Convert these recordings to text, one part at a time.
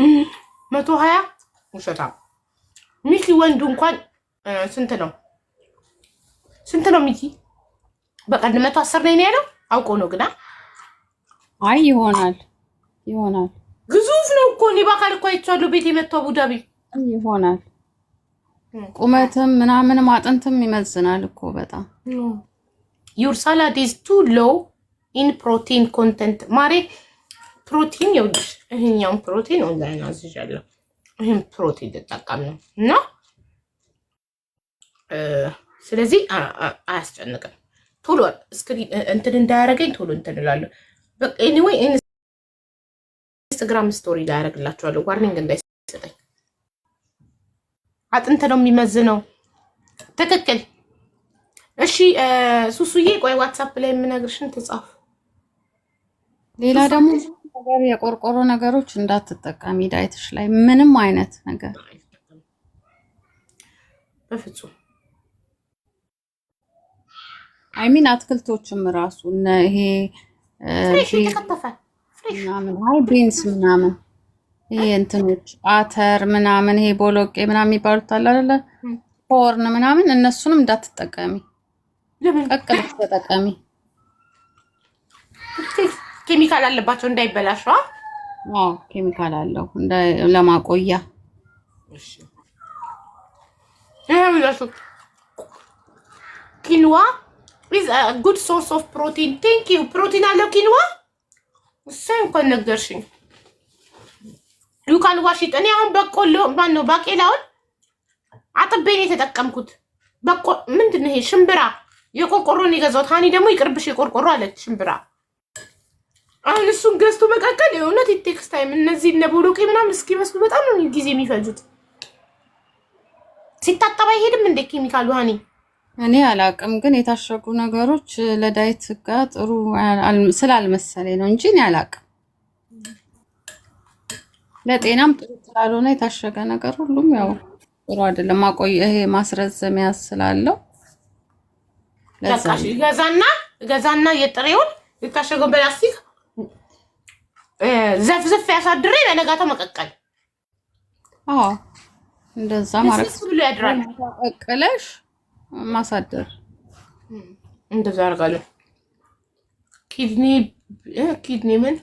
120 ውሸታ ሚኪ ወንዱ እንኳን ስንት ነው ሚኪ በቀን 110 ነው ያለው አውቆ ነው ግና አይ ይሆናል ግዙፍ ነው እኮ እኔ በአካል እኮ አይቻለሁ ቤት የመጣው አቡዳቢ ይሆናል ቁመትም ምናምን ማጥንትም ይመዝናል እኮ በጣም your salad is too low in protein content ማሬ ፕሮቲን ይውልሽ ይሄኛው ፕሮቲን ኦንላይን አዝዣለሁ ይሄን ፕሮቲን ተጠቃም ነው እና ስለዚህ አያስጨንቅም ቶሎ ስክሪን እንትን እንዳያረገኝ ቶሎ እንትን እላለሁ በቃ anyway ኢንስታግራም ስቶሪ ላይ ያረግላችኋለሁ ዋርኒንግ እንዳይሰጠኝ አጥንት ነው የሚመዝነው ትክክል እሺ ሱሱዬ ቆይ ዋትስአፕ ላይ የምነግርሽን ተጻፍ ሌላ ደግሞ ነገር የቆርቆሮ ነገሮች እንዳትጠቀሚ ዳይትሽ ላይ ምንም አይነት ነገር በፍጹም አይሚን አትክልቶችም ራሱ ይሄ ፍሬሽ የተከተፈ ፍሬሽ ምናምን ቢንስ ምናምን ይሄ እንትኖች አተር ምናምን ይሄ ቦሎቄ ምናምን የሚባሉት አለ አይደለ ሆርን ምናምን እነሱንም እንዳትጠቀሚ ለምን ቀቅለሽ ተጠቀሚ ኬሚካል አለባቸው እንዳይበላሹ ኬሚካል አለው ለማቆያ እሺ quinoa is a good source of protein thank you protein አለው quinoa እሰይ እንኳን ነገርሽኝ you can wash it እኔ አሁን በቆሎ ማን ነው ባቄላውን አጥቤ ነው የተጠቀምኩት ምንድን ነው ይሄ ሽምብራ የቆርቆሮን የገዛሁት ሃኒ ደግሞ ይቅርብሽ የቆርቆሮ አለች ሽምብራ አሁን እሱን ገዝቶ መቀቀል የእውነት ቴክስ ታይም እነዚህ ለቦሎቄ ምናምን እስኪመስሉ በጣም ነው ጊዜ የሚፈጁት ሲታጠባ አይሄድም እንደ ኬሚካሉ ሃኒ እኔ አላቅም ግን የታሸጉ ነገሮች ለዳይት ጋር ጥሩ ስላልመሰለኝ ነው እንጂ እኔ አላቅም ለጤናም ጥሩ ስላልሆነ የታሸገ ነገር ሁሉም ያው ጥሩ አይደለም ማቆየ ይሄ ማስረዘሚያ ስላለው ለዛሽ ገዛና የጥሬውን የታሸገው በላስቲክ ዘፍዘፍ ያሳድሬ ለነጋታው መቀቀል እንደዛ ማለት ብሎ ያድራል ቀቅለሽ ማሳደር እንደዛ አርጋለሁ ኪድኒ ምን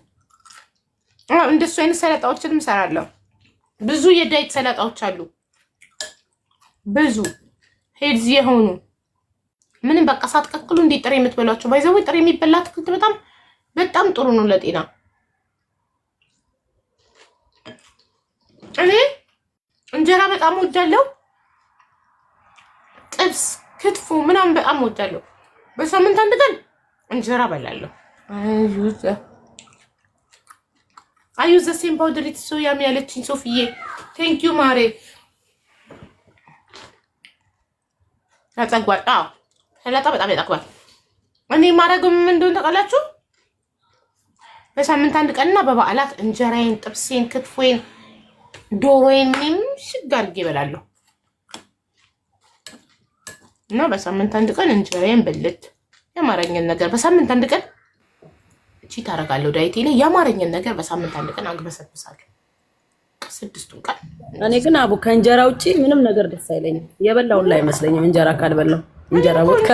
እንደሱ አይነት ሰላጣዎችንም ሰራለሁ ብዙ የዳይት ሰላጣዎች አሉ ብዙ ሄልዚ የሆኑ ምንም በቃ ሳትቀቅሉ እንዴ ጥሬ የምትበሏቸው ባይዘው ጥሬ የሚበላ አትክልት በጣም ጥሩ ነው ለጤና እኔ እንጀራ በጣም ወዳለሁ ጥብስ ክትፎ ምናምን በጣም ወዳለሁ በሳምንት አንድ ቀን እንጀራ በላለሁ I use the same powder it's so yummy ያለችኝ ሶፊዬ thank you ማሬ ያጠግባል ሰላጣ በጣም ያጠግባል እኔ ማረገው ምን እንደሆነ ታውቃላችሁ በሳምንት አንድ ቀንና በበዓላት እንጀራዬን ጥብሴን ክትፎዬን ዶሮዬን ሽጋር ይበላለሁ እና በሳምንት አንድ ቀን እንጀራዬን በልት ያማረኝን ነገር በሳምንት አንድ ቀን እቺ ታረጋለሁ ዳይቴ ላይ ያማረኝን ነገር በሳምንት አንድ ቀን አግበሰብሳለሁ ስድስቱን ቀን እኔ ግን አቡ ከእንጀራ ውጪ ምንም ነገር ደስ አይለኝም የበላው ላይ አይመስለኝም እንጀራ ካልበላው እንጀራ ወጥ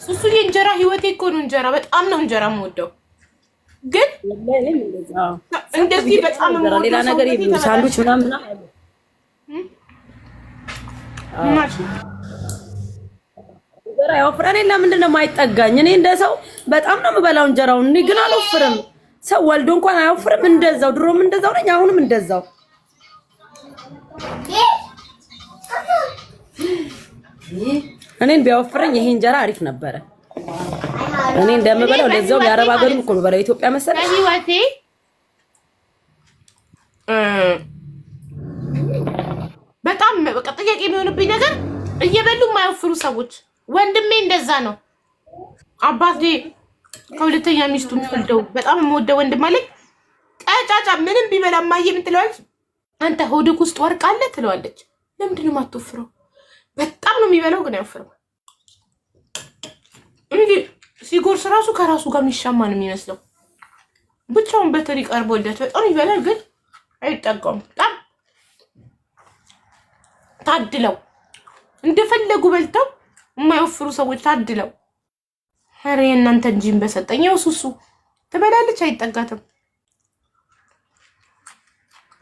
ሱሱ የእንጀራ ህይወቴ እኮ ነው እንጀራ በጣም ነው እንጀራ የምወደው ግን እንደዚህ በጣም ነው ሌላ ነገር ሳንዱች ምናምን እንጀራ ያወፍራል ለምንድን ነው የማይጠጋኝ እኔ እንደሰው በጣም ነው የምበላው እንጀራውን እኔ ግን አልወፍርም ሰው ወልዶ እንኳን አያወፍርም እንደዛው ድሮም እንደዛው ነኝ አሁንም እንደዛው እኔን ቢያወፍረኝ ይሄ እንጀራ አሪፍ ነበረ እኔ እንደምበላው ለዛው ያረባ ሀገርም እኮ ነው በለው ኢትዮጵያ መሰለኝ ህይወቴ በጣም በቃ ጥያቄ የሚሆንብኝ ነገር እየበሉ የማይወፍሩ ሰዎች ወንድሜ እንደዛ ነው አባቴ ከሁለተኛ ሚስቱን ወልደው በጣም የምወደው ወንድም አለኝ ቀጫጫ ምንም ቢበላ ማየ ምን ትለዋለች አንተ ሆድክ ውስጥ ወርቅ አለ ትለዋለች ለምንድን ነው የማትወፍረው በጣም ነው የሚበላው ግን አይወፍርም እንዴ ሲጎርስ ራሱ ከራሱ ጋር የሚሻማ ነው የሚመስለው ብቻውን በትሪ ቀርቦለት በጣም ይበላል ግን አይጠቀሙ በጣም ታድለው እንደፈለጉ በልተው የማይወፍሩ ሰዎች ታድለው። ኧረ እናንተ እንጂን በሰጠኝ ያው ሱሱ ትበላለች አይጠጋትም።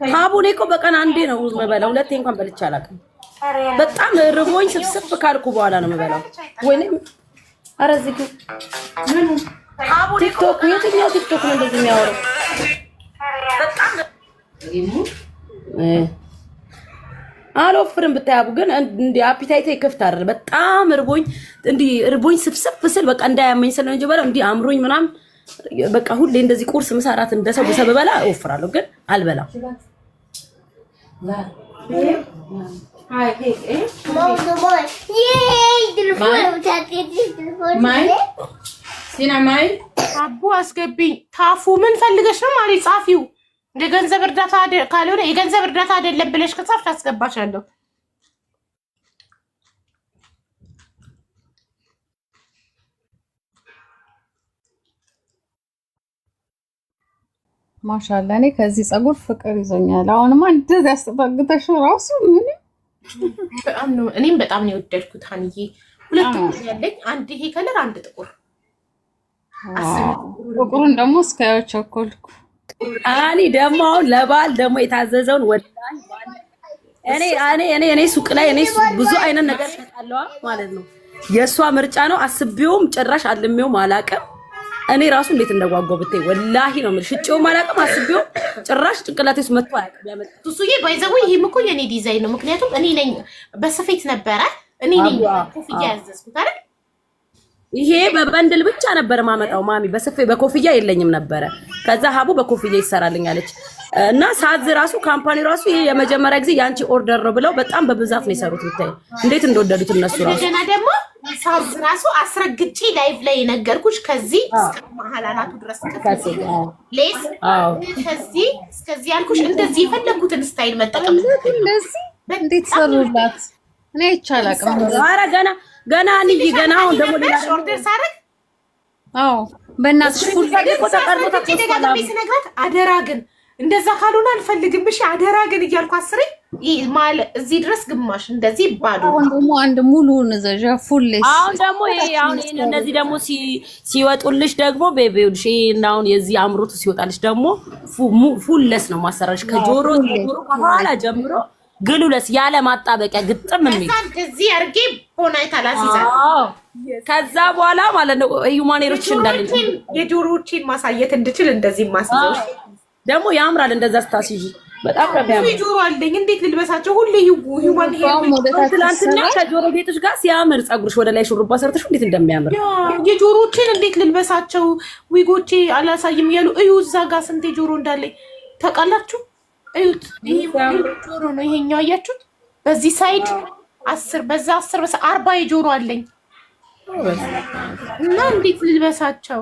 ሀቡኔ እኮ በቀን አንዴ ነው የምበላው፣ ሁለቴ እንኳን በልቼ አላውቅም። በጣም ርቦኝ ስብስብ ካልኩ በኋላ ነው የምበላው። ወይኔ ኧረ እዚህ ግን ቲክቶክ የትኛው ቲክቶክ ነው እንደዚህ የሚያወራው? በጣም አልወፍርም ብታያቡ ግን እንዲ አፒታይቴ ይከፍት አይደል? በጣም እርቦኝ እንዲ እርቦኝ ስብስብ ስል በቃ እንዳያመኝ ስለ እንጂ በለው እንዲ አምሮኝ ምናምን በቃ ሁሌ እንደዚህ ቁርስ ምሳ እራት እንደሰው በሰበላ እወፍራለሁ፣ ግን አልበላም። አቡ አስገቢኝ። ታፉ ምን ፈልገሽ ነው ማሪ? ጻፊው የገንዘብ እርዳታ ካልሆነ የገንዘብ እርዳታ አይደለም ብለሽ ከጻፍሽ አስገባሻለሁ። ማሻአላ እኔ ከዚህ ፀጉር ፍቅር ይዞኛል። አሁንማ እንደዚህ አስተባግተሽ ራሱ ምን በጣም ነው እኔም በጣም ነው የወደድኩት። ሀንዬ ሁለት ጥቁር ያለኝ አንድ ይሄ ከለር አንድ ጥቁር ጥቁሩን ደግሞ እስካየው ቸኮልኩ። አኒ ደግሞ ለባል ደግሞ የታዘዘውን ወላሂ እኔ ሱቅ ላይ እኔ ብዙ አይነት ነገር ተጣለዋ ማለት ነው። የሷ ምርጫ ነው። አስቤውም ጭራሽ አልሜውም አላቀም። እኔ ራሱ እንዴት እንደጓጓው ብታይ ወላሂ ነው የምልሽ። ሽጬውም አላቀም አስቤው ጭራሽ ጭንቅላቴ ውስጥ መጥቶ አያውቅም። ያመጣ ሱሱዬ ባይዘው ይሄም እኮ የኔ ዲዛይን ነው። ምክንያቱም እኔ ነኝ በስፌት ነበረ እኔ ነኝ ኮፍያ ያዘዝኩት አይደል? ይሄ በበንድል ብቻ ነበር ማመጣው ማሚ በኮፍያ የለኝም ነበረ። ከዛ ሀቡ በኮፍያ ይሰራልኝ አለች እና ሳዝ ራሱ ካምፓኒ ራሱ ይሄ የመጀመሪያ ጊዜ ያንቺ ኦርደር ነው ብለው በጣም በብዛት ነው የሰሩት። ብታይ እንዴት እንደወደዱት እነሱ ራሱ። እንደገና ደግሞ ሳዝ ራሱ አስረግጬ ላይቭ ላይ ነገርኩሽ። ከዚህ እስከ መሐላናቱ ድረስ ሌስ ከዚህ እስከዚህ ያልኩሽ እንደዚህ የፈለኩትን ስታይል መጠቀም እንደዚህ እንዴት ሰሩላት? እኔ ይቻላልም። ኧረ ገና አንይ ገና አሁን ደግሞ ሌላ ኦርደር ሳረግ በእናትሽ ፉል ስነግራት አደራ ግን እንደዛ ካልሆነ አልፈልግም፣ እሺ አደራ ግን እያልኩ አስሬ ማለት እዚህ ድረስ ግማሽ እንደዚህ ባዶ። አሁን ደግሞ አንድ ሙሉውን ዘዣ ፉል አሁን ደግሞ አሁን እነዚህ ደግሞ ሲወጡልሽ ደግሞ ቤቢውልሽ አሁን የዚህ አምሮቱ ሲወጣልሽ ደግሞ ፉልለስ ነው ማሰራሽ ከጆሮ ከኋላ ጀምሮ ግሉለስ ያለ ማጣበቂያ ግጥም የሚል እንደዚህ አርጌ ሆናይታ ላሲዛ ከዛ በኋላ ማለት ነው ዩማኔሮች እንዳለ የጆሮዎችን ማሳየት እንድችል እንደዚህ ማሳየው ደግሞ ያምራል። እንደዛ ስታሲጂ በጣም ረዳም ጆሮ አለኝ። እንዴት ልልበሳቸው? ሁሌ ዩማን ትላንትና ከጆሮ ጌጥሽ ጋር ሲያምር ፀጉርሽ ወደ ላይ ሹሩባ ሰርተሽ እንዴት እንደሚያምር የጆሮዎችን እንዴት ልልበሳቸው? ዊጎቼ አላሳይም ያሉ እዩ። እዛ ጋር ስንቴ ጆሮ እንዳለኝ ታውቃላችሁ? እዩት። ይሄ ጆሮ ነው። ይሄኛው አያችሁት? በዚህ ሳይድ 10 በዛ 10 በዛ 40 የጆሮ አለኝ እና እንዴት ልልበሳቸው?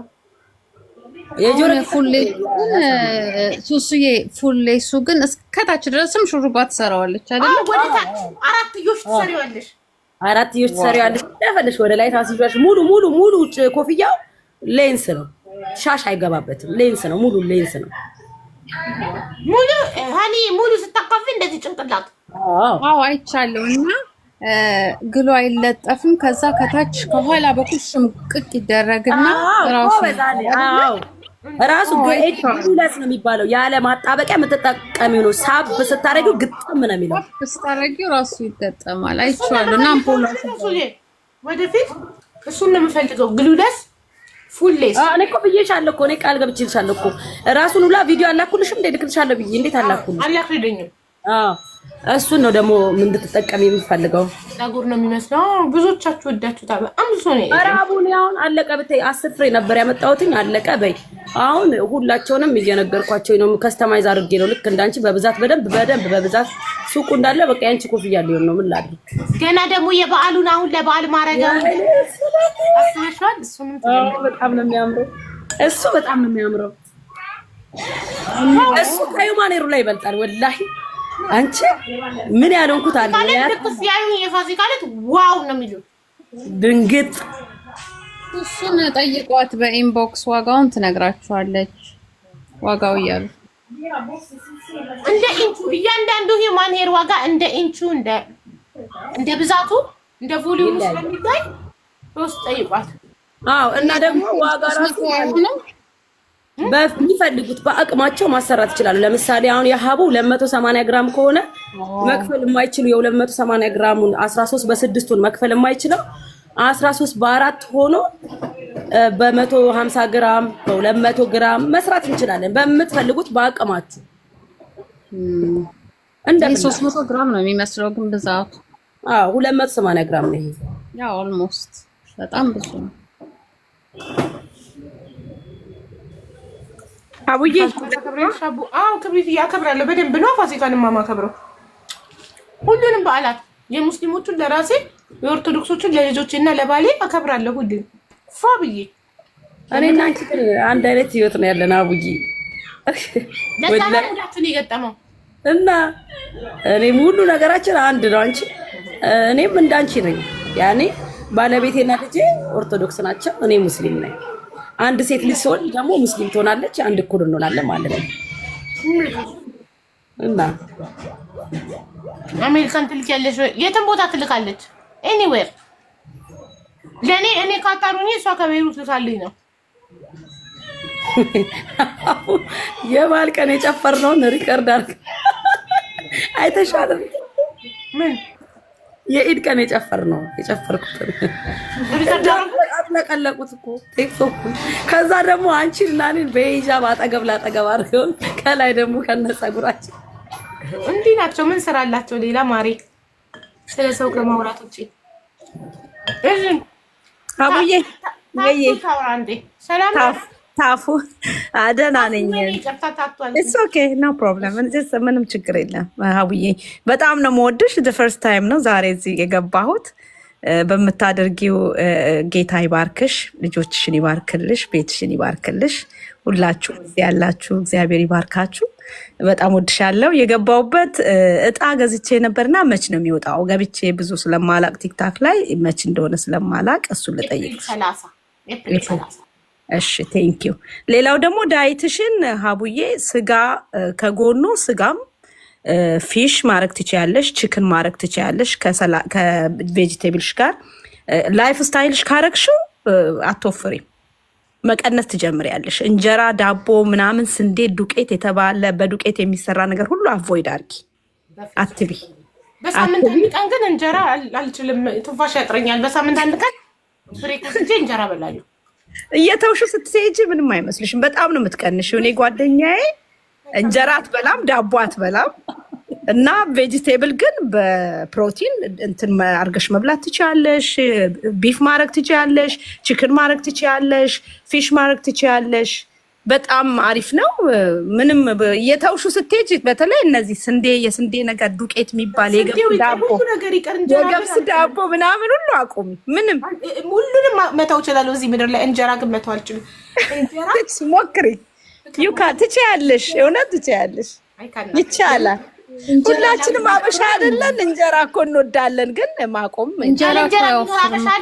የጆሮ ፉል ሱሱዬ ፉል እሱ ግን እስከታች ድረስም ሹሩባ ትሰራዋለች አይደል? ወደ ታች አራትዮሽ ትሰሪዋለሽ። አራትዮሽ ትሰሪዋለሽ። ተፈልሽ ወደ ላይ ታስይዟሽ። ሙሉ ኮፍያው ሌንስ ነው። ሻሽ አይገባበትም። ሌንስ ነው። ሙሉ ሌንስ ነው። ሙሉ ስታቀፊ እንደዚህ ጭንቅላት አይቻለሁ። እና ግሉ አይለጠፍም። ከዛ ከታች ከኋላ በኩል ሽምቅቅ ይደረግና ራሱ ግሉለስ ነው የሚባለው። ያለ ማጣበቂያ የምትጠቀሚው ነው። ሳብ ስታረጊው ግጥም ነው የሚለው። ስታረጊው ራሱ ይገጠማል። አይቻለሁ። እና አምፖላ ወደፊት እሱን ነው የምፈልገው ግሉለስ ፉልሌስ እኔ እኮ ብዬሻለሁ እኮ እኔ ቃል ገብቼልሻለሁ እኮ ራሱን ሁላ ቪዲዮ አላኩልሽም እንዴ? ልክልሻለሁ ብዬ እንዴት አላኩልሽ? አላክልኝም። እሱን ነው ደግሞ ምን እንድትጠቀሚ የምፈልገው። ፀጉር ነው የሚመስለው። ብዙዎቻችሁ ወዳችሁታል። አምሶ ነው አራቡን አሁን አለቀ ብታይ 10 ፍሬ ነበር ያመጣሁትኝ አለቀ በይ። አሁን ሁላቸውንም እየነገርኳቸው ነው። ከስተማይዝ አድርጌ ነው ልክ እንዳንቺ በብዛት በደንብ በብዛት ሱቁ እንዳለ በቃ ያንቺ ኮፍያ ሊሆን ነው። ምን ላድርግ? ገና ደግሞ የበዓሉን አሁን ለበዓል ማረጋው አስበሽዋል? እሱንም በጣም ነው የሚያምረው። እሱ በጣም ነው የሚያምረው። እሱ ከዩማኔሩ ላይ ይበልጣል ወላሂ። አንቺ ምን ያለንኩት አለ ማለት ያዩ የፋሲካ ዕለት ዋው ነው የሚሉት። ድንግጥ እሱን ጠይቋት በኢንቦክስ ዋጋውን ትነግራችኋለች። ዋጋው እያሉ እንደ ኢንቹ እያንዳንዱ ሂውማን ሄር ዋጋ እንደ ኢንቹ እንደ ብዛቱ እንደ ቮሊዩም ስለሚታይ ሶስት ጠይቋት። አዎ እና ደግሞ ዋጋ ራሱ በሚፈልጉት በአቅማቸው ማሰራት ይችላሉ። ለምሳሌ አሁን የሀቡ 280 ግራም ከሆነ መክፈል የማይችሉ የ280 ግራሙን 13 በ6ቱን መክፈል የማይችለው 13 በ4 ሆኖ በ150 ግራም በ200 ግራም መስራት እንችላለን። በምትፈልጉት በአቅማችሁ እንደ 300 ግራም ነው የሚመስለው ግን ብዛቱ 280 ግራም ነው። ይሄ ያው ኦልሞስት በጣም ብዙ ነው። አቡዬ ክብሪት እያከብራለሁ በደንብ ነው። ፋሲካንም ማከብረው ሁሉንም በዓላት የሙስሊሞቹን ለራሴ የኦርቶዶክሶቹን ለልጆቼ እና ለባሌ አከብራለሁ። ሁሉንም ፋብዬ እኔና አንቺ አንድ አይነት ህይወት ነው ያለን። አቡዬ ለታላላችን የገጠመው እና እኔም ሁሉ ነገራችን አንድ ነው። አንቺ እኔም እንዳንቺ ነኝ። ያኔ ባለቤቴና ልጄ ኦርቶዶክስ ናቸው፣ እኔ ሙስሊም ነኝ። አንድ ሴት ልጅ ሲሆን ደግሞ ሙስሊም ትሆናለች፣ አንድ እኩል እንሆናለን ማለት ነው። እና አሜሪካን ትልኪያለሽ ወይ? የትም ቦታ ትልካለች። ኤኒዌር ለኔ እኔ ካታሩኝ እሷ ከቤሩት ልካልኝ ነው። የባል ቀን የጨፈርነውን ሪከርድ አድርግ አይተሻል? ምን የኢድ ቀን የጨፈርነው የጨፈርኩት ሪከርድ አጥለቀለቁት እኮ ቲክቶክ። ከዛ ደግሞ አንቺን እና እኔን በሂጃብ አጠገብ ላጠገብ አድርገውን ከላይ ደግሞ ከነፀጉራችን እንዲህ ናቸው። ምን ስራ አላቸው ሌላ ማሬ ስለ ሰው ከማውራት ውጪ? እሺ አቡዬ ወይ ሰላም ታፉ ደህና ነኝ። ኢትስ ኦኬ ኖ ፕሮብለም። ምንም ችግር የለም አቡዬ። በጣም ነው የምወድሽ። ፈርስት ታይም ነው ዛሬ እዚህ የገባሁት። በምታደርጊው ጌታ ይባርክሽ፣ ልጆችሽን ይባርክልሽ፣ ቤትሽን ይባርክልሽ። ሁላችሁ እዚህ ያላችሁ እግዚአብሔር ይባርካችሁ። በጣም ወድሻለሁ። የገባሁበት እጣ ገዝቼ ነበርና መች ነው የሚወጣው? ገብቼ ብዙ ስለማላቅ ቲክታክ ላይ መች እንደሆነ ስለማላቅ እሱን ልጠይቅ። እሺ ቴንኪዩ። ሌላው ደግሞ ዳይትሽን ሀቡዬ ስጋ ከጎኑ ስጋም ፊሽ ማድረግ ትችያለሽ፣ ቺክን ማድረግ ትችያለሽ ከቬጂቴብልሽ ጋር። ላይፍ ስታይልሽ ካረግሽው አትወፍሪም፣ መቀነስ ትጀምሪያለሽ። እንጀራ፣ ዳቦ ምናምን፣ ስንዴ፣ ዱቄት የተባለ በዱቄት የሚሰራ ነገር ሁሉ አቮይድ አድርጊ፣ አትቢ። በሳምንት አንድ ቀን ግን እንጀራ አልችልም፣ ትንፋሽ ያጥረኛል። በሳምንት አንድ ቀን ብሬክ ወስጄ እንጀራ በላለሁ። እየተውሹ ስትሄጂ ምንም አይመስልሽም። በጣም ነው የምትቀንሽው። እኔ ጓደኛዬ እንጀራ አትበላም፣ ዳቦ አትበላም እና ቬጂቴብል ግን በፕሮቲን እንትን አርገሽ መብላት ትችያለሽ። ቢፍ ማድረግ ትችያለሽ፣ ቺክን ማድረግ ትችያለሽ፣ ፊሽ ማድረግ ትችያለሽ። በጣም አሪፍ ነው። ምንም እየተውሹ ስትሄጂ በተለይ እነዚህ ስንዴ የስንዴ ነገር ዱቄት የሚባል የገብስ ዳቦ ምናምን ሁሉ አቁሚ። ምንም ሁሉንም መተው እችላለሁ እዚህ ምድር ላይ። እንጀራ ግን መተው አልችልም። እንጀራ ሞክሪ፣ ዩካ ትችያለሽ፣ እውነት ትችያለሽ፣ ይቻላል። ሁላችንም አበሻ አይደለን? እንጀራ እኮ እንወዳለን፣ ግን ማቆም እንጀራ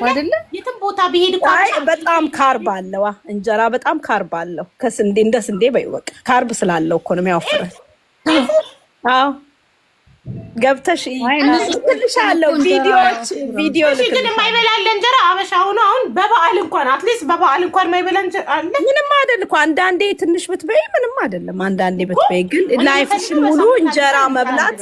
አይደለ? የትም ቦታ ቢሄድ እኮ በጣም ካርብ አለው። እንጀራ በጣም ካርብ አለው። ከስንዴ እንደ ስንዴ በይወቅ ካርብ ስላለው እኮ ነው የሚያወፍረው። አዎ ገብተሽ ልክልሻለሁ ቪዲዮ ግን የማይበላል እንጀራ አበሻ ሆኖ አሁን በበዓል እንኳን አትሊስት በበዓል እንኳን የማይበላ እንጀራ አለ። ምንም አይደል እኮ አንዳንዴ ትንሽ ብትበይ ምንም አይደለም። አንዳንዴ ብትበይ ግን ላይፍሽን ሙሉ እንጀራ መብላት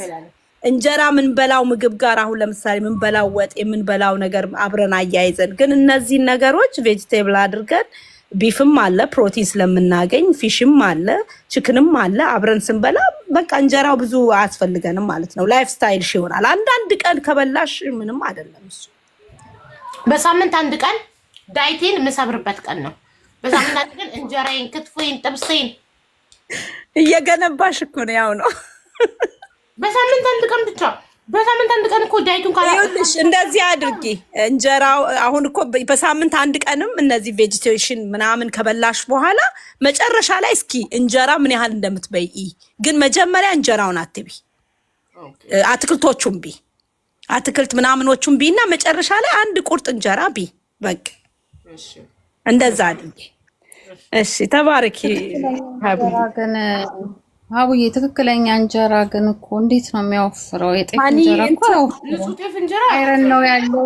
እንጀራ የምንበላው ምግብ ጋር አሁን ለምሳሌ የምንበላው ወጥ የምንበላው ነገር አብረን አያይዘን ግን እነዚህን ነገሮች ቬጂቴብል አድርገን ቢፍም አለ ፕሮቲን ስለምናገኝ፣ ፊሽም አለ፣ ቺክንም አለ አብረን ስንበላ በቃ እንጀራው ብዙ አያስፈልገንም ማለት ነው። ላይፍ ስታይልሽ ይሆናል። አንዳንድ ቀን ከበላሽ ምንም አይደለም እሱ። በሳምንት አንድ ቀን ዳይቴን የምሰብርበት ቀን ነው። በሳምንት አንድ ቀን እንጀራዬን፣ ክትፎዬን፣ ጥብሴን እየገነባሽ እኮ ነው። ያው ነው በሳምንት አንድ ቀን ብቻ። በሳምንት አንድ ቀን እኮ ዳይቱን ካላልሽ እንደዚህ አድርጊ። እንጀራው አሁን እኮ በሳምንት አንድ ቀንም እነዚህ ቬጂቴሽን ምናምን ከበላሽ በኋላ መጨረሻ ላይ እስኪ እንጀራ ምን ያህል እንደምትበይ ግን መጀመሪያ እንጀራውን አትቢ፣ አትክልቶቹን ቢ፣ አትክልት ምናምኖቹን ቢ እና መጨረሻ ላይ አንድ ቁርጥ እንጀራ ቢ። በቃ እንደዛ አድርጊ። እሺ ተባረኪ። ግን አቡዬ ትክክለኛ እንጀራ ግን እኮ እንዴት ነው የሚያወፍረው? የጤፍ ሃኒ እንጀራ እኮ ንጹህ ጤፍ እንጀራ አይረን ነው ያለው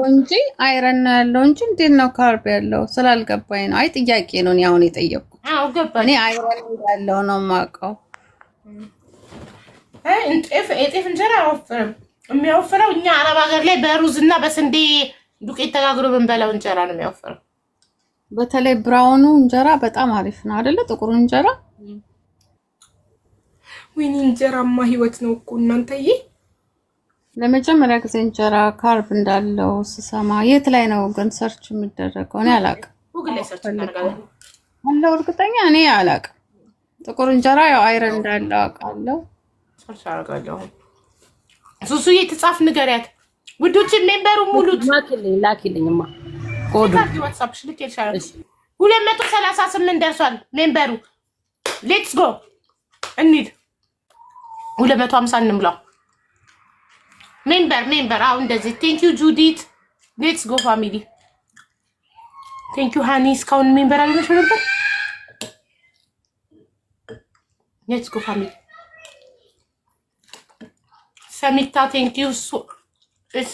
እንጂ እንዴት ነው ካርብ ያለው? ስላልገባኝ ነው። አይ ጥያቄ ነው እኔ አሁን የጠየቅኩት። አዎ ገባኝ። እኔ አይረን ያለው ነው የማውቀው። የጤፍ እንጀራ አያወፍርም። የሚያወፍረው እኛ አረብ ሀገር ላይ በሩዝ እና በስንዴ ዱቄት ተጋግሮ ብንበላው እንጀራ ነው የሚያወፍረው። በተለይ ብራውኑ እንጀራ በጣም አሪፍ ነው አይደለ? ጥቁሩ እንጀራ ወይኔ እንጀራማ ህይወት ነው እኮ እናንተዬ። ለመጀመሪያ ጊዜ እንጀራ ካርብ እንዳለው ስሰማ የት ላይ ነው ግን ሰርች የሚደረገው? እኔ አላውቅም። ጉግል ላይ ሰርች እናደርጋለን። አለው እርግጠኛ እኔ አላውቅም። ጥቁር እንጀራ ያው አይረን እንዳለው አውቃለሁ። ሰርች አደርጋለሁ። ሱሱዬ ትጻፍ ንገሪያት ውዶች። ሜምበሩ ሙሉት ላኪልኝማ ኮዱ ዋትስአፕ ልክ ይልሻል። 238 ደርሷል ሜምበሩ። ሌትስ ጎ እንሂድ። 250 እንምላው። ሜምበር አሁን እንደዚህ። ቴንክ ዩ ጁዲት። ሌትስ ጎ ፋሚሊ። ቴንክ ዩ ሃኒ። እስካሁን ሜምበር አልሆነሽ ነበር። ሌትስ ጎ ፋሚሊ። ሰሚታ ቴንክ ዩ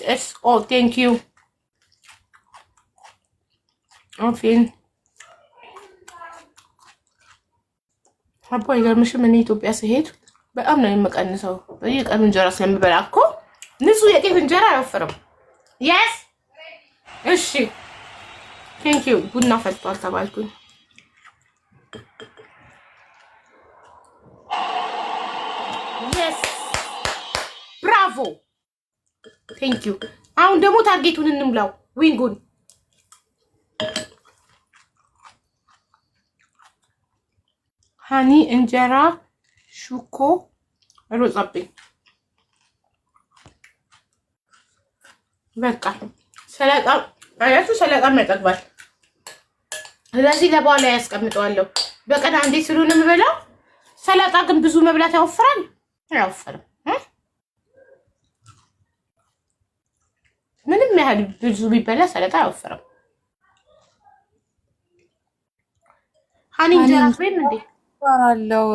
ኤስ ኦ ቴንክ ዩ ኦፊን አቦ ይገርምሽም እኔ ኢትዮጵያ ስሄድ በጣም ነው የምቀንሰው። በየቀኑ እንጀራ ስለምበላ እኮ ንጹህ የጤፍ እንጀራ አይወፍርም። የስ እሺ ቴንክ ዩ። ቡና ፈልቷል ተባልኩኝ። የስ ብራቮ ቴንክ ዩ። አሁን ደግሞ ታርጌቱን እንምላው ዊንጉን። ሃኒ እንጀራ ሹኮ ሮጣብኝ። በቃ ሰላጣ አያችሁ፣ ሰላጣም ያጠግባል። ስለዚህ ለበኋላ ያስቀምጠዋለሁ። በቀን አንዴ ስለሆነ የምበላው። ሰላጣ ግን ብዙ መብላት ያወፍራል? አያወፍርም። ምንም ያህል ብዙ ቢበላ ሰላጣ አያወፍርም። ሃኒ እንጀራ ፍሬም እንዴ አለው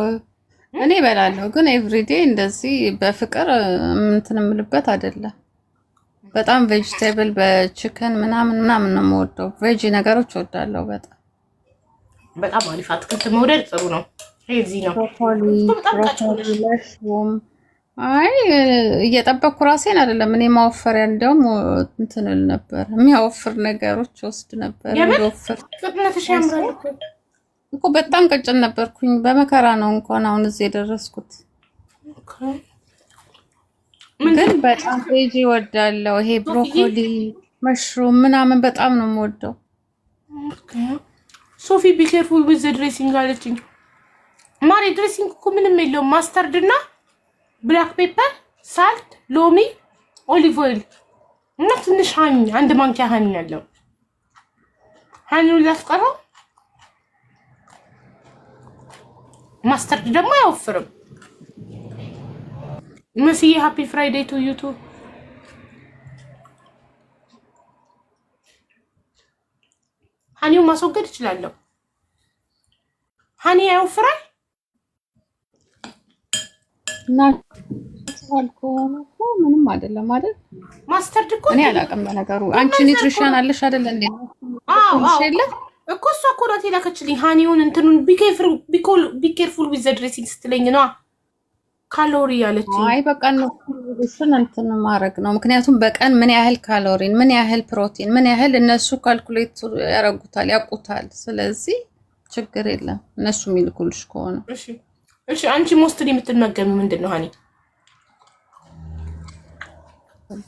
እኔ እበላለሁ፣ ግን ኤቭሪዴ እንደዚህ በፍቅር እንትን የምልበት አይደለም። በጣም ቬጂቴብል በቺከን ምናምን ነው የምወደው። ቬጂ ነገሮች እወዳለሁ በጣም በጣም አሪፍ። አትክልት መውደድ ጥሩ ነው። እዚህ ነው መሽሩም። አይ እየጠበቅኩ ራሴን አይደለም እኔ ማወፈሪያ እንደውም እንትን እል ነበር፣ የሚያወፍር ነገሮች ወስድ ነበር። እንደወፍር ፍጥነትሽ ያምራል እኮ በጣም ቀጭን ነበርኩኝ። በመከራ ነው እንኳን አሁን እዚህ የደረስኩት። ግን በጣም ቬጂ እወዳለሁ። ይሄ ብሮኮሊ፣ መሽሩም ምናምን በጣም ነው የምወደው። ሶፊ ቢ ኬርፉል ዊዝ ዘ ድሬሲንግ አለችኝ። ማሪ ድሬሲንግ እኮ ምንም የለውም። ማስተርድ እና ብላክ ፔፐር፣ ሳልት፣ ሎሚ፣ ኦሊቭ ኦይል እና ትንሽ ሃኒ፣ አንድ ማንኪያ ሃኒ ያለው። ሃኒውን ላስቀረው። ማስተርድ ደግሞ አያወፍርም። መስዬ ሃፒ ፍራይዴይ ቱ ዩ ቱ። ሃኒውን ማስወገድ እችላለሁ። ሃኒ ያወፍራል እና አልኮሆነ እኮ ምንም አይደለም አይደል? ማስተርድ እኮ እኔ አላውቅም። በነገሩ አንቺ ኒትሪሽን አለሽ አይደል እንዴ? አዎ እኮ እሷ እኮ ናት የላከችልኝ። ሃኒውን እንትኑን ቢኬርፉል ዊዝ ዘ ድሬሲንግ ስትለኝ ነዋ ካሎሪ ያለችኝ። አይ በቃ ነው እሱን እንትን ማድረግ ነው። ምክንያቱም በቀን ምን ያህል ካሎሪን፣ ምን ያህል ፕሮቲን፣ ምን ያህል እነሱ ካልኩሌት ያረጉታል፣ ያውቁታል። ስለዚህ ችግር የለም እነሱ የሚልኩልሽ ከሆነ። እሺ አንቺ ሞስትሊ የምትመገቢው ምንድን ነው ሃኒ?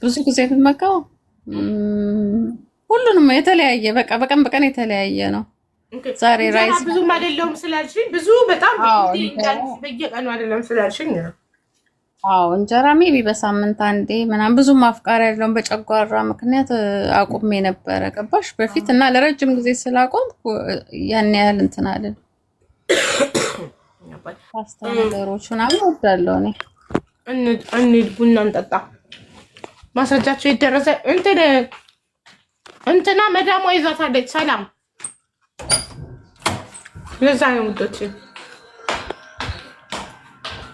ብዙ ጊዜ የምመገበው ሁሉንም የተለያየ በቃ በቀን የተለያየ ነው። ዛሬ ራይስ ብዙም አይደለም ስላልሽኝ ብዙ በጣም በየቀኑ አይደለም ስላልሽኝ ነው። አዎ እንጀራ ሜቢ በሳምንት አንዴ ምናምን ብዙ ማፍቃሪ አይደለም። በጨጓራ ምክንያት አቁሜ ነበረ ገባሽ በፊት እና ለረጅም ጊዜ ስላቆምኩ ያን ያህል እንትን አለን። ፓስታ ነገሮች ምናምን እወዳለሁ እኔ። እንሂድ ቡና እንጠጣ። ማስረጃቸው የደረሰ እንትና መዳሟ ይዛታለች። ሰላም ለዛ ነው ውዶች፣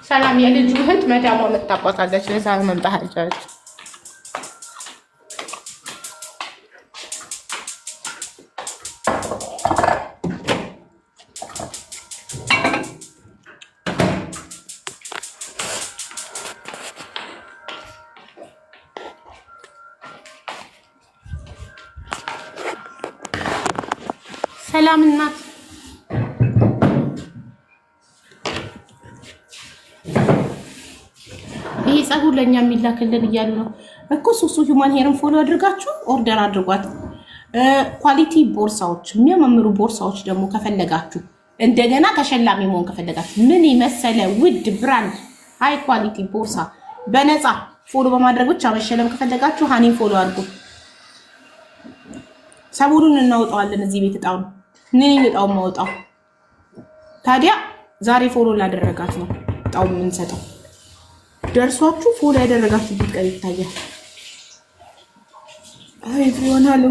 ሰላም የልጁ እህት መዳሟ መጣባታለች። ለዛ መምጣት አልቻለች። ሰላም እናት ይሄ ጸጉር ለኛ የሚላክልን እያሉ ነው እኮ። ሱሱ ሂውማን ሄርን ፎሎ አድርጋችሁ ኦርደር አድርጓት። ኳሊቲ ቦርሳዎች፣ የሚያማምሩ ቦርሳዎች ደግሞ ከፈለጋችሁ እንደገና ተሸላሚ መሆን ከፈለጋችሁ ምን የመሰለ ውድ ብራንድ ሃይ ኳሊቲ ቦርሳ በነፃ ፎሎ በማድረግ ብቻ መሸለም ከፈለጋችሁ ሃኒን ፎሎ አድርጉ። ሰሞኑን እናወጣዋለን እዚህ ቤት እጣው ነው ምን እጣው ማውጣው። ታዲያ ዛሬ ፎሎ ላደረጋት ነው እጣው የምንሰጠው። ደርሷችሁ ፎሎ ያደረጋችሁት ቀን ይታያል። አይ ይሆናሉ።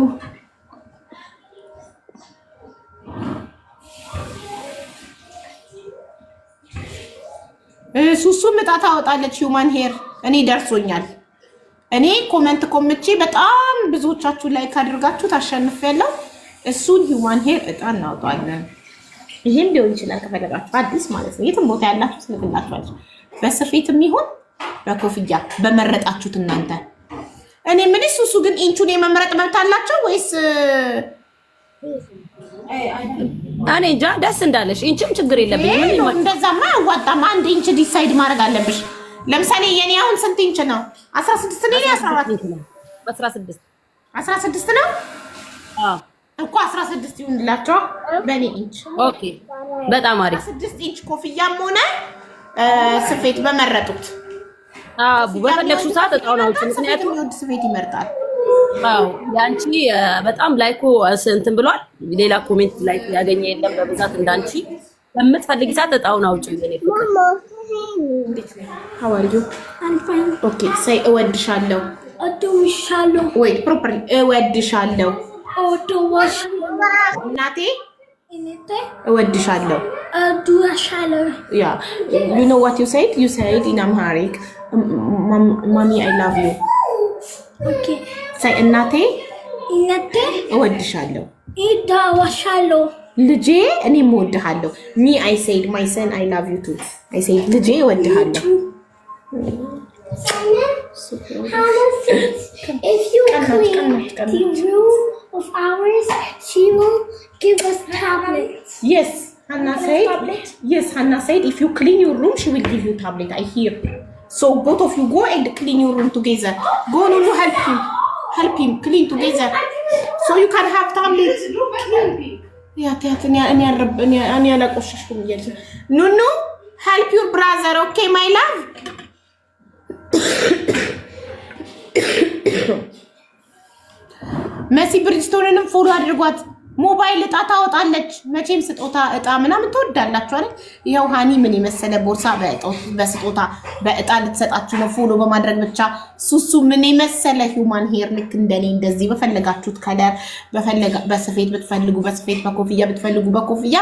ሱሱም እጣ ታወጣለች ሂውማን ሄር። እኔ ደርሶኛል። እኔ ኮሜንት ኮምቼ በጣም ብዙዎቻችሁ ላይክ አድርጋችሁ ታሸንፋለሁ። እሱን ሂውማን ሄር እጣ እናወጣለን። ይሄም ሊሆን ይችላል ከፈለጋችሁ አዲስ ማለት ነው። የትም ቦታ ያላችሁ ስለግላችኋለሁ። በስፌትም ይሁን በኮፍያ በመረጣችሁት እናንተ። እኔ ምን ሱሱ ግን ኢንቹን የመምረጥ መብት አላቸው ወይስ? እኔ እንጃ፣ ደስ እንዳለሽ። ኢንችም ችግር የለብኝም። እንደዛማ አያዋጣም። አንድ ኢንች ዲሳይድ ማድረግ አለብሽ። ለምሳሌ የኔ አሁን ስንት ኢንች ነው? 16 ነው። 14 ነው። 16 ነው። አዎ እኮ 16 ይሁንላችሁ በኔ ኢንች። ኦኬ በጣም አሪፍ። 16 ኢንች ኮፍያም ሆነ ስፌት በመረጡት በፈለግሽው ሰዓት እጣውን አውጪ። ምክንያቱም የወድ ስፌት ይመርጣል። አዎ ያንቺ በጣም ላይኩ እንትን ብሏል። ሌላ ኮሜንት ላይክ ያገኘ የለም በብዛት እንዳንቺ። በምትፈልጊ ሰዓት እጣውን አውጪ። How are you? I'm fine. Okay, say እወድሻለሁ። እወድሻለሁ። Wait, properly. እወድሻለሁ። እወድሻለሁ። እናቴ እናቴ እወድሻለሁ። እወድሻለሁ። Yeah. You know what you said? You said in Amharic, Mommy, I love you. Okay. Say እናቴ እናቴ እወድሻለሁ። እወድሻለሁ። ልጄ እኔም እወድሃለሁ። Me, I said, my son, I love you too. I said ልጄ እወድሃለሁ። If you clean the room of ours, she will give us tablets. Yes, Hannah said. Tablet? Yes, Hannah said if you clean your room, she will give you tablet. I hear. So both of you go and clean your room together. Go, no, help him. Help him clean together. So you can have tablet. Yeah, أنا لا أقششكم جالس. No, help your brother, okay, my love. መሲ ብሪጅስቶንንም ፎሎ አድርጓት። ሞባይል እጣ ታወጣለች። መቼም ስጦታ እጣ ምናምን ትወዳላችሁ አይደል? ይኸው ሃኒ ምን የመሰለ ቦርሳ በስጦታ በእጣ ልትሰጣችሁ ነው። ፎሎ በማድረግ ብቻ። ሱሱ ምን የመሰለ ሂውማን ሄር ልክ እንደኔ እንደዚህ በፈለጋችሁት ከለር በስፌት ብትፈልጉ በስፌት በኮፍያ ብትፈልጉ በኮፍያ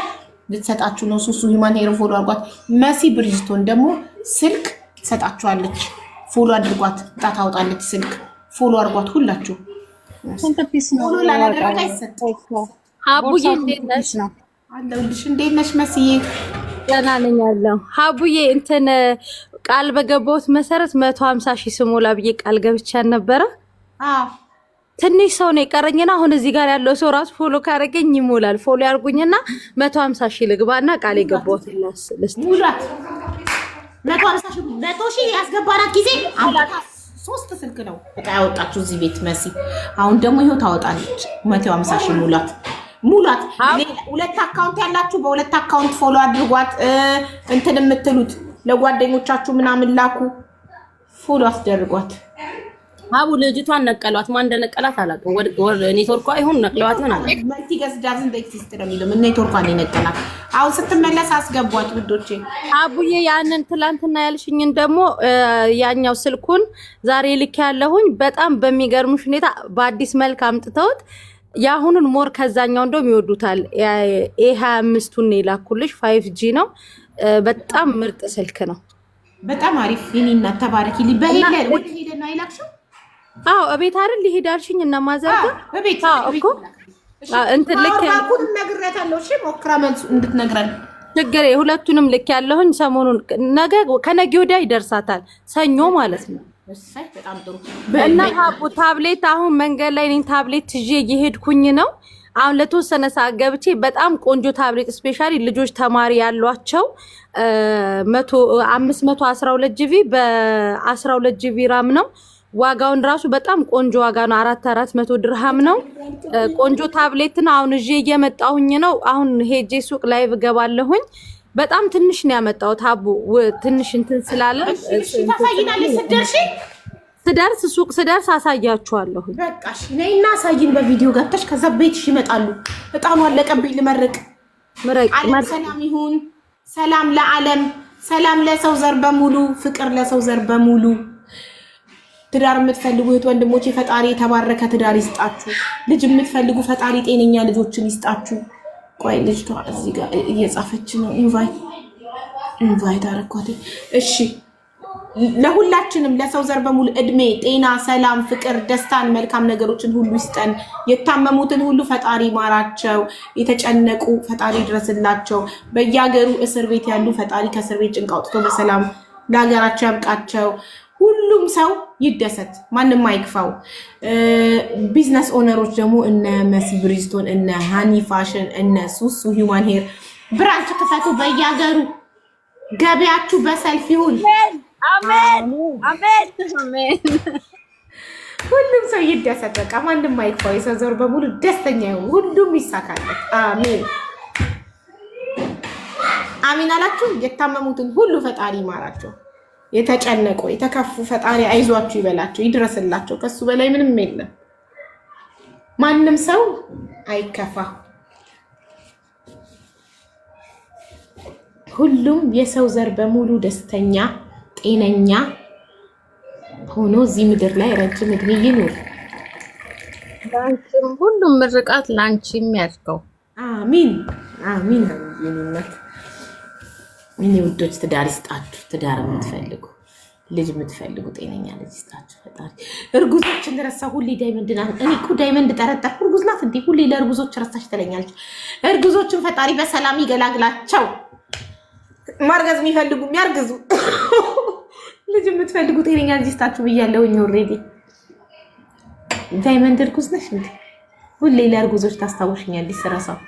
ልትሰጣችሁ ነው። ሱሱ ሂውማን ሄር ፎሎ አድርጓት። መሲ ብሪጅስቶን ደግሞ ስልክ ትሰጣችኋለች። ፎሎ አድርጓት። እጣ ታወጣለች። ስልክ ፎሎ አድርጓት ሁላችሁ። ፎሎ ላላደረገ አይሰጥም። ሀቡዬ እንዴት ነሽ? ነው አለሁልሽ። እንዴት ነሽ መስዬ? ደህና ነኝ ያለው። ሀቡዬ እንትን ቃል በገባሁት መሰረት 150 ሺህ ስሞላ ብዬ ቃል ገብቻን ነበረ። አዎ ትንሽ ሰው ነው የቀረኝና አሁን እዚህ ጋር ያለው ሰው ራሱ ፎሎ ካረገኝ ይሞላል። ፎሎ ያርጉኝና 150 ሺህ ልግባና ቃል የገባሁት ልስጥ። ሙላት 150 ሺህ ያስገባናት ጊዜ አምጣታ 3 ስልክ ነው በቃ ያወጣችሁ እዚህ ቤት መሲ። አሁን ደግሞ ይሄው ታወጣለች 150 ሺህ ሙላት። ሁለት አካውንት ያላችሁ በሁለት አካውንት ፎሎ አድርጓት። እንትን የምትሉት ለጓደኞቻችሁ ምናምን ላኩ፣ ፎሎ አስደርጓት። አቡ ልጅቷን ነቀሏት። ማን እንደነቀላት አላውቅም። ኔትወርኳ ይሁን ነቅለዋት ምን አለ መልቲ ገዝ ዳዝን ኤግዚስት ነው የሚለው ምን ኔትወርኳን ይነቀላል። አሁን ስትመለስ አስገቧት ውዶቼ። አቡዬ ያንን ትላንትና ያልሽኝን ደግሞ ያኛው ስልኩን ዛሬ ልክ ያለሁኝ በጣም በሚገርምሽ ሁኔታ በአዲስ መልክ አምጥተውት ያሁኑን ሞር ከዛኛው እንደውም ይወዱታል። A25ቱን የላኩልሽ 5G ነው። በጣም ምርጥ ስልክ ነው። በጣም አሪፍ የኔና ተባረኪልኝ። በሄለ ወደ ሄደና አይላክሽም? አዎ እቤት አይደል ሊሄድ አልሽኝ እና ማዘርጋ እቤት እኮ እንትን ልክ ያልኩት ነግሬያታለሁ። እሺ ሞክራ መልሱ እንድትነግረን ችግር ሁለቱንም ልክ ያለሁኝ ሰሞኑን ነገ ከነገ ወዲያ ይደርሳታል ሰኞ ማለት ነው። እሰይ በጣም ጥሩ። እና ታብሌት አሁን መንገድ ላይ ነኝ ታብሌት ይዤ እየሄድኩኝ ነው። አሁን ለተወሰነ ሰዓት ገብቼ በጣም ቆንጆ ታብሌት ስፔሻሊ ልጆች ተማሪ ያሏቸው 512 ጂቢ በ12 ጂቢ ራም ነው። ዋጋውን ራሱ በጣም ቆንጆ ዋጋ ነው። 400 ድርሃም ነው። ቆንጆ ታብሌት ነው። አሁን እጄ እየመጣሁኝ ነው። አሁን ሄጄ ሱቅ ላይ ገባለሁኝ። በጣም ትንሽ ነው ያመጣው ታቡ ትንሽ እንትን ስላለ ታሳይናለሽ። ስደርስ ሱቅ ስደርስ አሳያችኋለሁ። በቃ እሺ ነይና አሳይን በቪዲዮ ገብተሽ። ከዛ ቤትሽ ይመጣሉ። በጣም አለቀብኝ። ልመርቅ ሰላም ይሁን። ሰላም ለዓለም፣ ሰላም ለሰው ዘር በሙሉ፣ ፍቅር ለሰው ዘር በሙሉ። ትዳር የምትፈልጉ እህት ወንድሞቼ ፈጣሪ የተባረከ ትዳር ይስጣችሁ። ልጅ የምትፈልጉ ፈጣሪ ጤነኛ ልጆችን ይስጣችሁ። ቆይ ልጅቷ እዚህ ጋር እየጻፈች ነው። ኢንቫይት አረኳት። እሺ ለሁላችንም ለሰው ዘር በሙሉ እድሜ፣ ጤና፣ ሰላም፣ ፍቅር፣ ደስታን፣ መልካም ነገሮችን ሁሉ ይስጠን። የታመሙትን ሁሉ ፈጣሪ ማራቸው። የተጨነቁ ፈጣሪ ድረስላቸው። በየሀገሩ እስር ቤት ያሉ ፈጣሪ ከእስር ቤት ጭንቅ አውጥቶ በሰላም ለሀገራቸው ያብቃቸው። ሁሉም ሰው ይደሰት፣ ማንም አይክፋው። ቢዝነስ ኦነሮች ደግሞ እነ መሲ ብሪዝቶን፣ እነ ሃኒ ፋሽን፣ እነ ሱሱ ሂውማን ሄር ብራንች ክፈቱ በየሀገሩ። ገበያችሁ በሰልፍ ይሁን። አሜን አሜን አሜን። ሁሉም ሰው ይደሰት። በቃ ማንም አይክፋው። የሰው ዘር በሙሉ ደስተኛ ይሁን። ሁሉም ይሳካለት። አሜን አሜን አላችሁ። የታመሙትን ሁሉ ፈጣሪ ይማራቸው። የተጨነቁ የተከፉ ፈጣሪ አይዟችሁ ይበላቸው፣ ይድረስላቸው። ከሱ በላይ ምንም የለም። ማንም ሰው አይከፋ። ሁሉም የሰው ዘር በሙሉ ደስተኛ ጤነኛ ሆኖ እዚህ ምድር ላይ ረጅም እድሜ ይኑር። ላንቺም ሁሉም ምርቃት ላንቺ የሚያድርገው። አሚን አሚን። አሚንነት ምን ውዶች ትዳር ይስጣችሁ። ትዳር የምትፈልጉ ልጅ የምትፈልጉ ጤነኛ ልጅ ይስጣችሁ ፈጣሪ። እርጉዞችን ረሳ ሁሌ ዳይመንድ ናት። እኔ እኮ ዳይመንድ ጠረጠርኩ። እርጉዝ ናት እንዴ? ሁሌ ለእርጉዞች ረሳሽ ትለኛለች። እርጉዞችን ፈጣሪ በሰላም ይገላግላቸው። ማርገዝ የሚፈልጉ የሚያርግዙ፣ ልጅ የምትፈልጉ ጤነኛ ልጅ ይስጣችሁ ብያለሁኝ። ኦልሬዲ ዳይመንድ እርጉዝ ነሽ እንዴ? ሁሌ ለእርጉዞች ታስታውሽኛለሽ ስረሳው።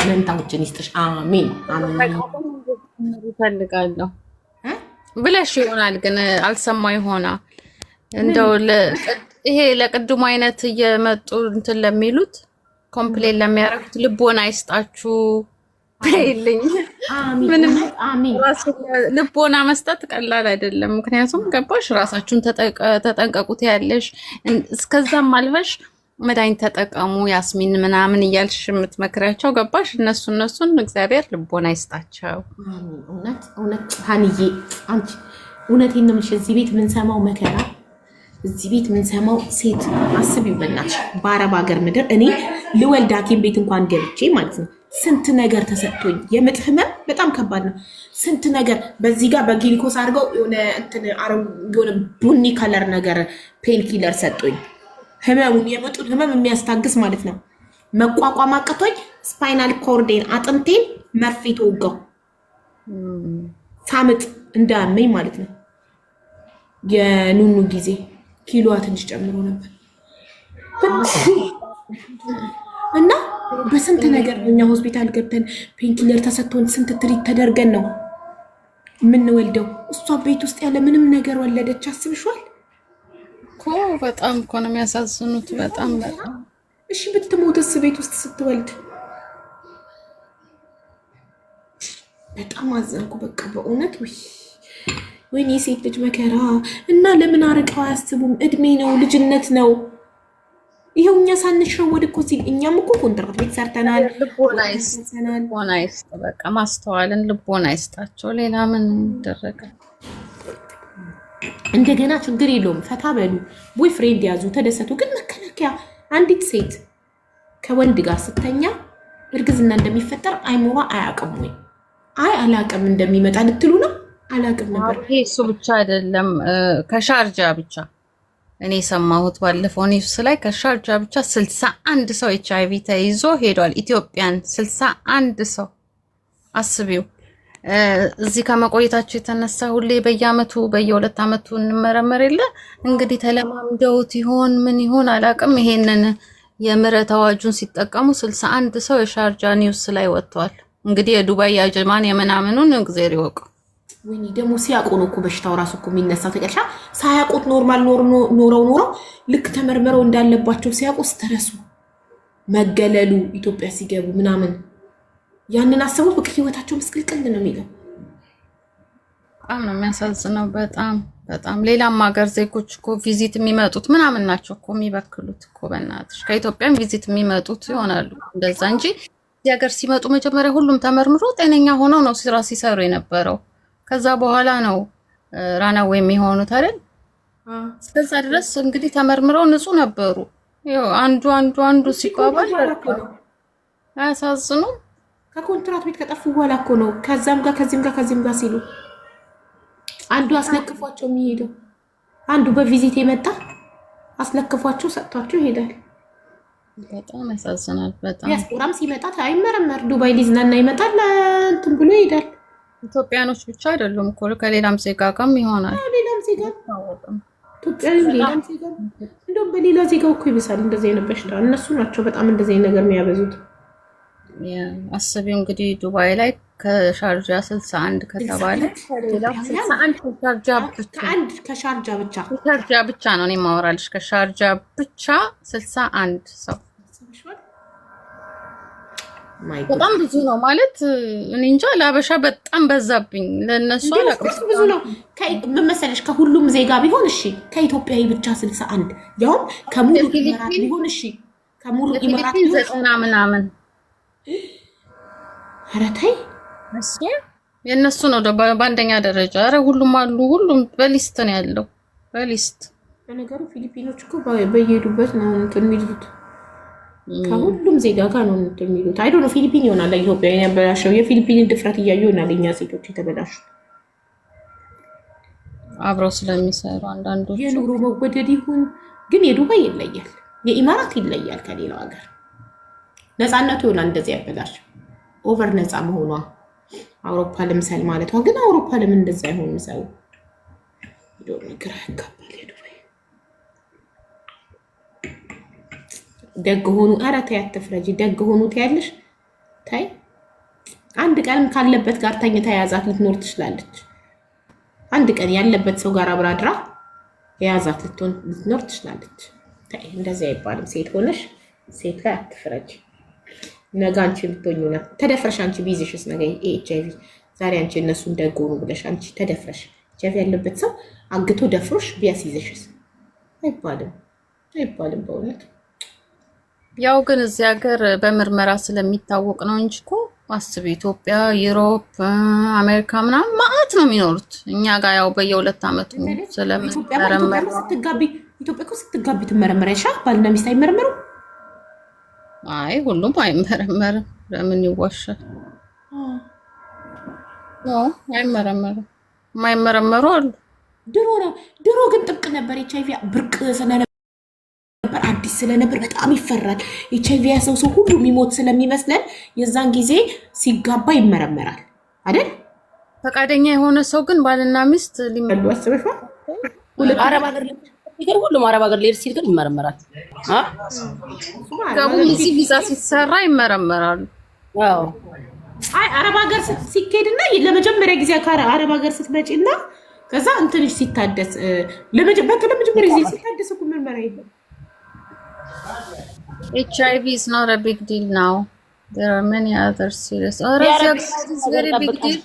መንታዎችን ይስጥሽ። አሜን አሜን። እፈልጋለሁ ብለሽ ይሆናል ግን አልሰማ ይሆናል። እንደው ይሄ ለቅድሙ አይነት እየመጡ እንትን ለሚሉት ኮምፕሌን ለሚያደርጉት ልቦና ይስጣችሁ በይልኝ። ምንም ልቦና መስጠት ቀላል አይደለም። ምክንያቱም ገባሽ ራሳችሁን ተጠንቀቁት ያለሽ እስከዛም አልፈሽ መድኃኒት ተጠቀሙ ያስሚን ምናምን እያልሽ የምትመክሪያቸው ገባሽ። እነሱን እግዚአብሔር ልቦና ይስጣቸው። እውነት እውነት ሀንዬ አንቺ እውነቴን ነው የምልሽ። እዚህ ቤት የምንሰማው መከራ፣ እዚህ ቤት የምንሰማው ሴት አስቢው በእናትሽ። በአረብ ሀገር ምድር እኔ ልወልድ ሐኪም ቤት እንኳን ገብቼ ማለት ነው ስንት ነገር ተሰጥቶኝ፣ የምጥ ህመም በጣም ከባድ ነው። ስንት ነገር በዚህ ጋር በግሊኮስ አድርገው የሆነ ቡኒ ከለር ነገር ፔን ኪለር ሰጡኝ። ህመሙን የምጡን ህመም የሚያስታግስ ማለት ነው። መቋቋም አቅቶኝ ስፓይናል ኮርዴን አጥንቴን መርፌ ተወጋው ሳምጥ እንዳያመኝ ማለት ነው። የኑኑ ጊዜ ኪሎዋ ትንሽ ጨምሮ ነበር እና በስንት ነገር እኛ ሆስፒታል ገብተን ፔንኪለር ተሰጥቶን ስንት ትሪት ተደርገን ነው የምንወልደው። እሷ ቤት ውስጥ ያለ ምንም ነገር ወለደች። አስብሽዋል እኮ በጣም እኮ ነው የሚያሳዝኑት። በጣም እሺ ብትሞትስ ቤት ውስጥ ስትወልድ? በጣም አዘንኩ። በቃ በእውነት ወይኔ የሴት ልጅ መከራ። እና ለምን አርቀው አያስቡም? እድሜ ነው፣ ልጅነት ነው። ይሄው እኛ ሳንሸወድ እኮ እኛም እኮ ኮንትራት ቤት ሰርተናል። ልቦና ይስጥ። በቃ ማስተዋልን ልቦና ይስጣቸው። ሌላ ምን ይደረጋል? እንደገና ችግር የለውም ፈታ በሉ፣ ቦይ ፍሬንድ ያዙ፣ ተደሰቱ። ግን መከላከያ አንዲት ሴት ከወንድ ጋር ስተኛ እርግዝና እንደሚፈጠር አይሞራ አያውቅም ወይ? አይ አላውቅም እንደሚመጣ ልትሉ ነው። አላውቅም ነበር። ይሄ እሱ ብቻ አይደለም ከሻርጃ ብቻ እኔ ሰማሁት ባለፈው ኒውስ ላይ ከሻርጃ ብቻ 61 ሰው HIV ተይዞ ሄዷል። ኢትዮጵያን 61 ሰው አስቢው። እዚህ ከመቆየታቸው የተነሳ ሁሌ በየአመቱ በየ2 አመቱ እንመረመር የለ እንግዲህ ተለማምደውት ይሆን ምን ይሆን አላውቅም። ይሄንን የምህረት አዋጁን ሲጠቀሙ 61 ሰው የሻርጃ ኒውስ ላይ ወጥቷል። እንግዲህ የዱባይ ያጀማን የምናምኑን እግዚአብሔር ይወቅ። ወይኔ ደግሞ ሲያውቁ ነው እኮ በሽታው ራሱ እኮ የሚነሳው። ተቀሻ ሳያውቁት ኖርማል ኖረው ልክ ተመርምረው እንዳለባቸው ሲያውቁ ስትረሱ መገለሉ ኢትዮጵያ ሲገቡ ምናምን ያንን አሰቡት። በቃ ህይወታቸው ምስቅልቅል ነው የሚለው። በጣም ነው የሚያሳዝነው። በጣም ሌላም ሀገር ዜጎች እኮ ቪዚት የሚመጡት ምናምን ናቸው እኮ የሚበክሉት እኮ በእናትሽ። ከኢትዮጵያም ቪዚት የሚመጡት ይሆናሉ እንደዛ እንጂ እዚህ ሀገር ሲመጡ መጀመሪያ ሁሉም ተመርምሮ ጤነኛ ሆነው ነው ስራ ሲሰሩ የነበረው። ከዛ በኋላ ነው ራናው የሚሆኑት አይደል? እስከዛ ድረስ እንግዲህ ተመርምረው ንጹህ ነበሩ። ይኸው አንዱ ሲባባል አያሳዝኑም? ከኮንትራት ቤት ከጠፉ በኋላ እኮ ነው ከዛም ጋር ከዚህም ጋር ሲሉ አንዱ አስለክፏቸው የሚሄደው አንዱ በቪዚት የመጣ አስለክፏቸው ሰጥቷቸው ይሄዳል። በጣም ያሳዝናል። በጣም ዲያስፖራም ሲመጣ አይመረመር ዱባይ ሊዝናና ይመጣል እንትን ብሎ ይሄዳል። ኢትዮጵያኖች ብቻ አይደሉም እኮ ከሌላም ዜጋ ጋርም ይሆናል። ሌላም ዜጋ ኢትዮጵያዊ ሌላም ዜጋ እንደውም በሌላ ዜጋው እኮ ይብሳል እንደዚህ አይነት በሽታ። እነሱ ናቸው በጣም እንደዚህ ነገር የሚያበዙት። አስቢው እንግዲህ ዱባይ ላይ ከሻርጃ 61 ከተባለ ሌላው 61 ከሻርጃ ብቻ ነው እኔ ማወራልሽ። ከሻርጃ ብቻ 61 ሰው በጣም ብዙ ነው ማለት እኔ እንጃ። ለአበሻ በጣም በዛብኝ። ለነሱ አላውቅም ብዙ ነው። ምን መሰለሽ ከሁሉም ዜጋ ቢሆን እሺ፣ ከኢትዮጵያዊ ብቻ 61 ያውም ከሙሉ ኢማራት ቢሆን እሺ፣ ከሙሉ ኢማራት ቢሆን 90 ምናምን። ኧረ ተይ እሺ፣ የነሱ ነው በአንደኛ ደረጃ። ኧረ ሁሉም አሉ። ሁሉም በሊስት ነው ያለው በሊስት። ለነገሩ ፊሊፒኖች እኮ በየሄዱበት ነው እንትን የሚሉት ከሁሉም ዜጋ ጋር ነው እንትን የሚሉት። አይዶ ነው ፊሊፒን ይሆናል ኢትዮጵያ ያበላሸው። የፊሊፒንን ድፍረት እያዩ ይሆናል እኛ ሴቶች የተበላሹ አብረው ስለሚሰሩ አንዳንዶች። የኑሮ መወደድ ይሁን ግን የዱባይ ይለያል፣ የኢማራት ይለያል ከሌላው ሀገር። ነፃነቱ ይሆናል እንደዚህ ያበላሸው። ኦቨር ነፃ መሆኗ አውሮፓ ለምሳሌ ማለቷ ግን አውሮፓ ለምን እንደዛ አይሆንም? ሰው ዶር ግራ ያጋባል። የዱባይ ደግ ሆኑ። ኧረ ተይ አትፍረጂ። ደግ ሆኑ ትያለሽ። ታይ አንድ ቀን ካለበት ጋር ተኝታ የያዛት ልትኖር ትችላለች። አንድ ቀን ያለበት ሰው ጋር አብራድራ የያዛት ልትኖር ትችላለች። ታይ እንደዚህ አይባልም። ሴት ሆነሽ ሴት ላይ አትፍረጂ። ነገ አንቺ ልትሆኚ ነው ተደፍረሽ። አንቺ ቢይዝሽስ ነገ HIV ዛሬ አንቺ እነሱን ደግ ሆኑ ብለሽ አንቺ ተደፍረሽ HIV ያለበት ሰው አግቶ ደፍሮሽ ቢያስይዝሽስ? አይባልም በእውነት። ያው ግን እዚህ ሀገር በምርመራ ስለሚታወቅ ነው እንጂ እኮ አስቢ፣ ኢትዮጵያ፣ ዩሮፕ፣ አሜሪካ ምናምን ማአት ነው የሚኖሩት። እኛ ጋር ያው በየ2 አመቱ ስለምንመረመር ኢትዮጵያ እኮ ስትጋቢ ትመረመሪያለሽ። ባልና ሚስት አይመረመሩ? አይ ሁሉም አይመረመርም። ለምን ይዋሻል? አይመረመርም። የማይመረመሩ አሉ። ድሮ ግን ጥብቅ ነበር። HIV ብርቅ ስለነበር አዲስ ስለነበር በጣም ይፈራል። HIV ያሰው ሰው ሁሉ የሚሞት ስለሚመስለን የዛን ጊዜ ሲጋባ ይመረመራል አይደል? ፈቃደኛ የሆነ ሰው ግን ባልና ሚስት ሊመሉ አስበሽዋል? ሁሉም አረብ ሀገር ሊሄድ ሲል ግን ይመረመራል። ገቡም እዚህ ቪዛ ሲሰራ ይመረመራሉ። አዎ አይ አረብ ሀገር ሲኬድና ለመጀመሪያ ጊዜ አረብ ሀገር ስትመጪና ከዛ እንትንሽ ሲታደስ ለመጀመሪያ ጊዜ ሲታደስ እኮ ምርመራ የለም። HIV is not a big deal now. There are many other serious. It's very big deal.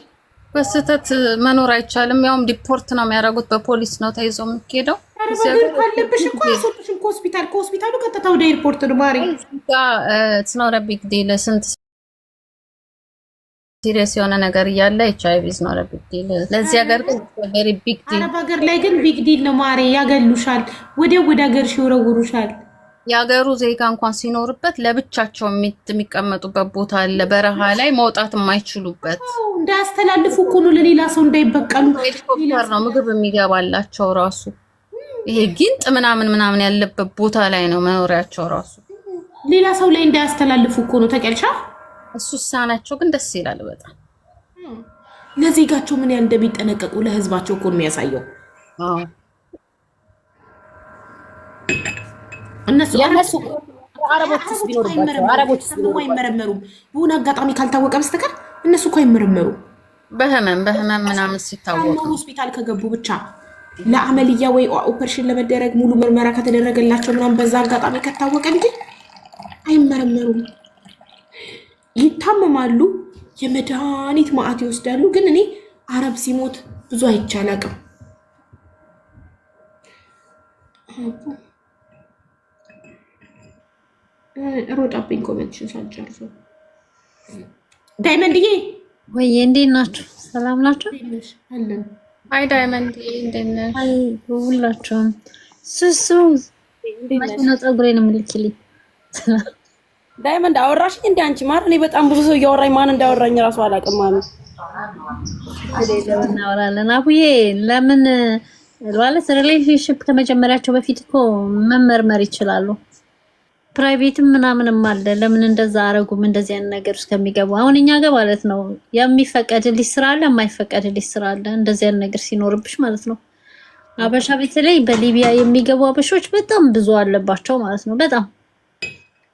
በስተት መኖር አይቻልም። ያውም ዲፖርት ነው የሚያደርጉት። በፖሊስ ነው ተይዞ የሚሄደው። ካለብሽ እኮ አስወጡሽም ከሆስፒታሉ ቀጥታ ወደ ኤርፖርት ነው ማሪ። It's not a big deal. ስንት ሲሪየስ የሆነ ነገር እያለ HIV is not a big deal. ለዚህ ሀገር ግን very big deal። አረብ ሀገር ላይ ግን ቢግ ዲል ነው ማሪ። ያገሉሻል፣ ወደ ሀገርሽ ይወረውሩሻል። የሀገሩ ዜጋ እንኳን ሲኖርበት ለብቻቸው የሚቀመጡበት ቦታ አለ፣ በረሃ ላይ መውጣት የማይችሉበት። እንዳያስተላልፉ እኮ ነው፣ ለሌላ ሰው እንዳይበቀሉ። ሄሊኮፕተር ነው ምግብ የሚገባላቸው ራሱ። ይሄ ጊንጥ ምናምን ያለበት ቦታ ላይ ነው መኖሪያቸው ራሱ። ሌላ ሰው ላይ እንዳያስተላልፉ እኮ ነው። ተቀልሻ እሱ ሳናቸው ግን ደስ ይላል በጣም። ለዜጋቸው ምን ያህል እንደሚጠነቀቁ ለህዝባቸው እኮ ነው የሚያሳየው። አዎ እነሱ አረቦችስ ቢኖርባቸው አረቦችስ አይመረመሩም። በሆነ አጋጣሚ ካልታወቀ በስተቀር እነሱ እኮ አይመረመሩም። በህመም ምናምን ሲታወቅ ሆስፒታል ከገቡ ብቻ ለአመልያ ወይ ኦፐሬሽን ለመደረግ ሙሉ ምርመራ ከተደረገላቸው ምናምን በዛ አጋጣሚ ከታወቀ እንጂ አይመረመሩም። ይታመማሉ፣ የመድኃኒት ማዕት ይወስዳሉ። ግን እኔ አረብ ሲሞት ብዙ አይቻላቅም። ሮጣብኝ ኮሜንትሽን ሳልጨርሰው። ዳይመንድዬ ወይ እንዴት ናችሁ? ሰላም ናችሁ? አለን። አይ ዳይመንድ እንዴት ነሽ? አይ ሁላችሁም ስሱ ነው ፀጉሬን የምልክልኝ። ዳይመንድ አወራሽኝ እንዴ አንቺ? ማር እኔ በጣም ብዙ ሰው እያወራኝ ማን እንዳወራኝ እራሱ አላውቅም። ማለት እናወራለን። አቡዬ ለምን ማለት ሪሌሽንሺፕ ከመጀመሪያቸው በፊት እኮ መመርመር ይችላሉ። ፕራይቬትም ምናምንም አለ። ለምን እንደዛ አረጉም? እንደዚህ አይነት ነገር ውስጥ ከሚገቡ አሁን እኛ ጋር ማለት ነው የሚፈቀድልሽ ስራ አለ፣ የማይፈቀድልሽ ስራ አለ። እንደዚህ አይነት ነገር ሲኖርብሽ ማለት ነው። አበሻ በተለይ በሊቢያ የሚገቡ አበሾች በጣም ብዙ አለባቸው ማለት ነው። በጣም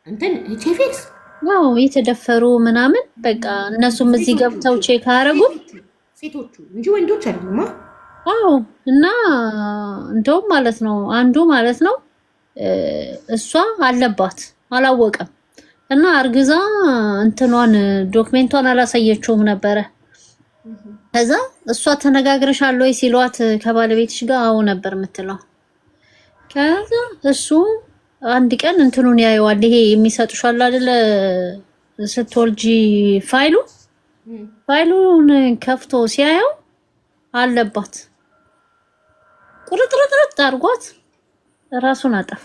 እንትን ቲፊክስ ዋው የተደፈሩ ምናምን በቃ እነሱም እዚህ ገብተው ቼክ አረጉ ሴቶቹ እንጂ ወንዶች አይደሉም። አዎ እና እንደውም ማለት ነው አንዱ ማለት ነው እሷ አለባት አላወቀም እና አርግዛ እንትኗን ዶክመንቷን አላሳየችውም ነበረ። ከዛ እሷ ተነጋግረሻል ወይ ሲሏት ከባለቤትሽ ጋር አዎ ነበር የምትለው። ከዛ እሱ አንድ ቀን እንትኑን ያየዋል። ይሄ የሚሰጡሻል አይደለ ስትወልጂ ፋይሉን ከፍቶ ሲያየው አለባት። ቁርጥርጥርጥ አድርጓት ራሱን አጠፋ።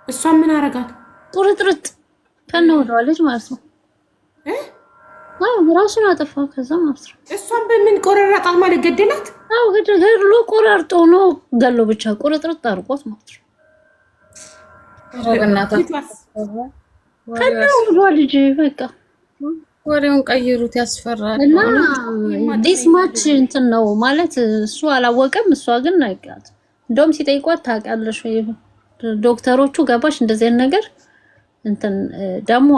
እሷን ምን አረጋት? ቁርጥርጥ ከነወደዋለች ማለት ነው። ራሱን አጠፋ። ከዛ ማለት ነው እሷን በምን ቆረራጣት ማለት ገደላት? አዎ ገድሎ ቆራርጦ ነው ገሎ ብቻ ቁርጥርጥ አድርጓት ማለት ነው። ከነወደዋ ልጅ በቃ ወሬውን ቀይሩት፣ ያስፈራል። እና ዲስ ማች እንትን ነው ማለት እሱ አላወቀም። እሷ ግን አይቃት እንደውም ሲጠይቋት ታውቃለሽ ወይ ዶክተሮቹ ገባሽ እንደዚህ አይነት ነገር እንትን ደግሞ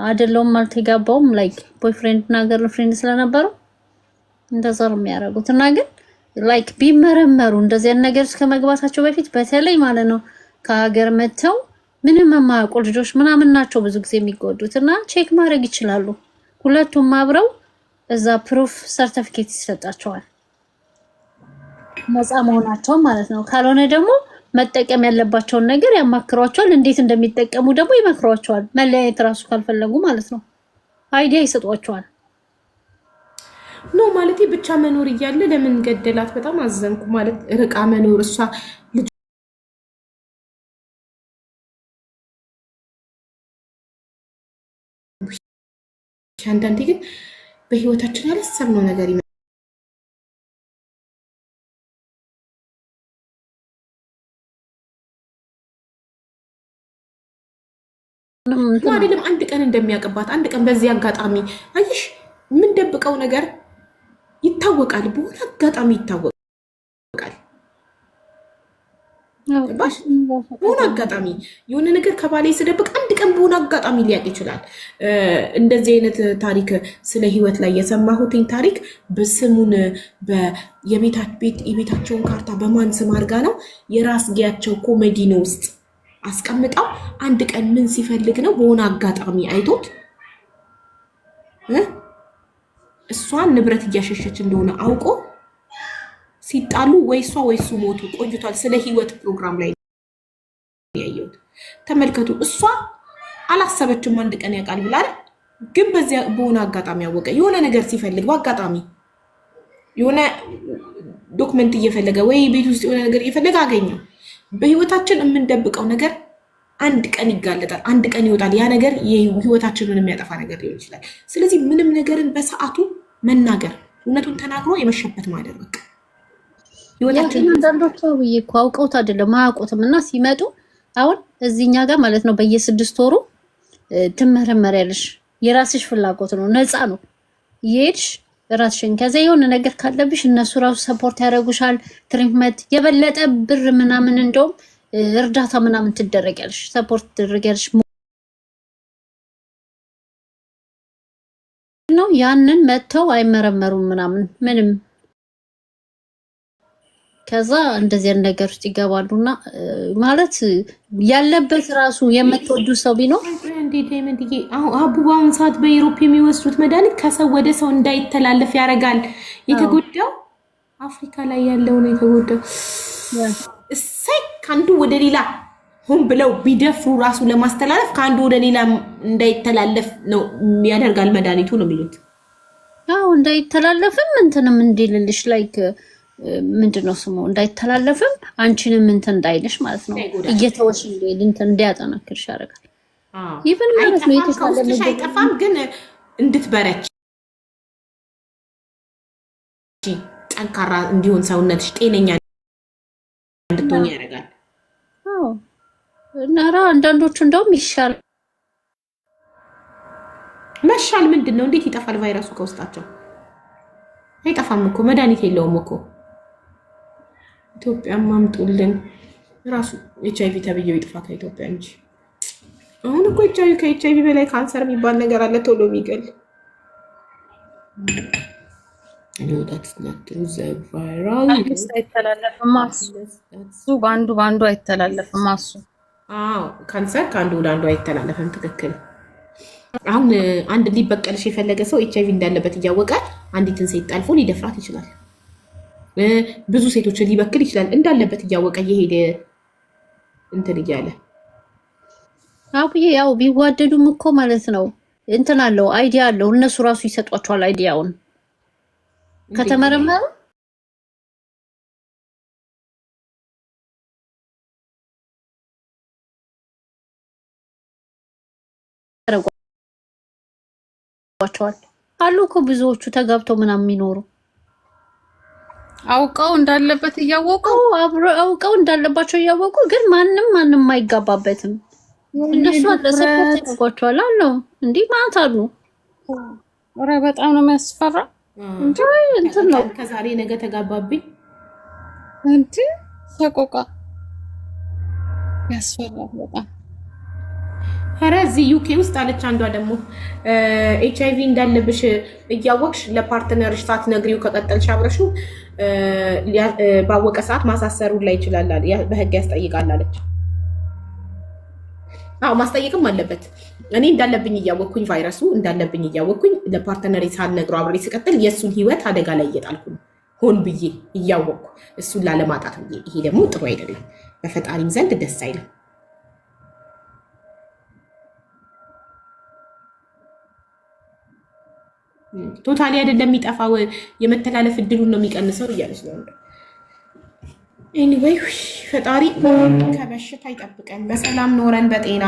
አይደለም ማለት ይጋባውም ላይክ ቦይፍሬንድ እና ገርልፍሬንድ ስለነበረው እንደዛ ነው የሚያደርጉት። እና ግን ላይክ ቢመረመሩ እንደዚህ አይነት ነገር እስከመግባታቸው በፊት በተለይ ማለት ነው ከሀገር መተው ምንም የማያውቁ ልጆች ምናምን ናቸው ብዙ ጊዜ የሚጎዱት። እና ቼክ ማድረግ ይችላሉ። ሁለቱም አብረው እዛ ፕሩፍ ሰርቲፊኬት ይሰጣቸዋል ነፃ መሆናቸው ማለት ነው። ካልሆነ ደግሞ መጠቀም ያለባቸውን ነገር ያማክሯቸዋል። እንዴት እንደሚጠቀሙ ደግሞ ይመክሯቸዋል። መለያየት ራሱ ካልፈለጉ ማለት ነው አይዲያ ይሰጧቸዋል። ኖ ማለት ብቻ መኖር እያለ ለምን ገደላት? በጣም አዘንኩ። ማለት ርቃ መኖር እሷ አንዳንዴ ግን በህይወታችን ያላሰብነው ነገር አይደለም። አንድ ቀን እንደሚያቀባት አንድ ቀን በዚህ አጋጣሚ አይሽ ምን ደብቀው ነገር ይታወቃል። በሆነ አጋጣሚ ይታወቃል። በሆነ አጋጣሚ የሆነ ነገር ከባሌ ስደብቅ አንድ ቀን በሆነ አጋጣሚ ሊያቅ ይችላል። እንደዚህ አይነት ታሪክ ስለ ህይወት ላይ የሰማሁትኝ ታሪክ በስሙን የቤታቸውን ካርታ በማን ስም አድርጋ ነው የራስጌያቸው ኮሜዲኖ ውስጥ አስቀምጣው አንድ ቀን ምን ሲፈልግ ነው በሆነ አጋጣሚ አይቶት እሷን ንብረት እያሸሸች እንደሆነ አውቆ ሲጣሉ ወይ እሷ ወይ እሱ ሞቱ። ቆይቷል። ስለ ህይወት ፕሮግራም ላይ ያየሁት ተመልከቱ። እሷ አላሰበችም አንድ ቀን ያውቃል ብላ፣ ግን በዚያ በሆነ አጋጣሚ ያወቀ። የሆነ ነገር ሲፈልግ በአጋጣሚ የሆነ ዶክመንት እየፈለገ ወይ ቤት ውስጥ የሆነ ነገር እየፈለገ አገኘው። በህይወታችን የምንደብቀው ነገር አንድ ቀን ይጋለጣል፣ አንድ ቀን ይወጣል። ያ ነገር ህይወታችንን የሚያጠፋ ነገር ሊሆን ይችላል። ስለዚህ ምንም ነገርን በሰዓቱ መናገር፣ እውነቱን ተናግሮ የመሸበት ማደር በቃ ህይወታችንን አንዳንዶቹ ብዬ እኮ አውቀውት አይደለም አያውቁትም። እና ሲመጡ አሁን እዚህኛ ጋር ማለት ነው በየ6 ወሩ ትመረመሪያለሽ። የራስሽ ፍላጎት ነው፣ ነፃ ነው። ይሄድሽ ራስሽን ከዛ የሆነ ነገር ካለብሽ እነሱ ራሱ ሰፖርት ያደርጉሻል። ትሪትመንት የበለጠ ብር ምናምን እንደውም እርዳታ ምናምን ትደረጊያለሽ፣ ሰፖርት ትደረጊያለሽ ነው። ያንን መተው አይመረመሩም ምናምን ምንም። ከዛ እንደዚህ ነገር ውስጥ ይገባሉና ማለት ያለበት ራሱ የምትወዱ ሰው ቢኖር አቡባውን ሰዓት በዩሮፕ የሚወስዱት መድኃኒት ከሰው ወደ ሰው እንዳይተላለፍ ያደርጋል። የተጎዳው አፍሪካ ላይ ያለው ነው የተጎዳው። እሰይ ከአንዱ ወደ ሌላ ሆን ብለው ቢደፍሩ ራሱ ለማስተላለፍ ከአንዱ ወደ ሌላ እንዳይተላለፍ ነው ያደርጋል መድኃኒቱ ነው የሚሉት። አዎ እንዳይተላለፍም እንትንም እንዲልልሽ ላይክ ምንድነው ስሙ እንዳይተላለፍም አንቺንም እንትን እንዳይልሽ ማለት ነው። እየተወሽ እንትን እንዲያጠናክርሽ ያደርጋል። ይብን ማለት ነው የተሻለ አይጠፋም፣ ግን እንድትበረች ጠንካራ እንዲሆን ሰውነትሽ ጤነኛ እንድትሆን ያደርጋል። አዎ እና አንዳንዶቹ እንደውም ይሻል መሻል ምንድነው? እንዴት ይጠፋል ቫይረሱ ከውስጣቸው? አይጠፋም እኮ መድኃኒት የለውም እኮ። ኢትዮጵያም ማምጡልን ራሱ ኤችአይቪ ተብዬው ይጥፋ ከኢትዮጵያ እንጂ። አሁን እኮ ኤችአይቪ ከኤችአይቪ በላይ ካንሰር የሚባል ነገር አለ ቶሎ የሚገል። አይተላለፍም እሱ በአንዱ አይተላለፍም እሱ። አዎ ካንሰር ከአንዱ ወደ አንዱ አይተላለፍም። ትክክል። አሁን አንድ ሊበቀልሽ የፈለገ ሰው ኤችአይቪ እንዳለበት እያወቀ አንዲትን ሴት ጠልፎ ሊደፍራት ይችላል። ብዙ ሴቶችን ሊበክል ይችላል እንዳለበት እያወቀ እየሄደ እንትን እያለ። አቡዬ ያው ቢዋደዱም እኮ ማለት ነው እንትን አለው አይዲያ አለው። እነሱ ራሱ ይሰጧቸዋል አይዲያውን ከተመረመሩ አሉ እኮ ብዙዎቹ ተጋብተው ምናምን የሚኖሩ አውቀው እንዳለበት እያወቁ አውቀው እንዳለባቸው እያወቁ ግን ማንም አይጋባበትም። እነሱ አለሰበት ተቆጥቷል አለው እንዴ ማታ አሉ። ኧረ በጣም ነው የሚያስፈራ እንጂ እንትን ነው። ከዛሬ ነገ ተጋባብኝ እንዴ ሰቆቃ ያስፈራል በጣም። ኧረ እዚህ ዩኬ ውስጥ አለች አንዷ ደግሞ ኤችአይቪ እንዳለብሽ እያወቅሽ ለፓርትነርሽ ሳትነግሪው ከቀጠልሽ አብረሹ ባወቀ ሰዓት ማሳሰሩን ላይ ይችላል በህግ ያስጠይቃል አለች። አዎ ማስጠየቅም አለበት። እኔ እንዳለብኝ እያወቅኩኝ ቫይረሱ እንዳለብኝ እያወቅኩኝ ለፓርትነሬ ሳልነግረው አብሬ ስቀጥል የእሱን ህይወት አደጋ ላይ እየጣልኩ ነው ሆን ብዬ እያወቅኩ እሱን ላለማጣት ብዬ። ይሄ ደግሞ ጥሩ አይደለም፣ በፈጣሪም ዘንድ ደስ አይልም። ቶታሊ አይደለም የሚጠፋው የመተላለፍ እድሉን ነው የሚቀንሰው እያለች ነው። ኤኒዌይ ፈጣሪ ከበሽታ ይጠብቀን፣ በሰላም ኖረን በጤና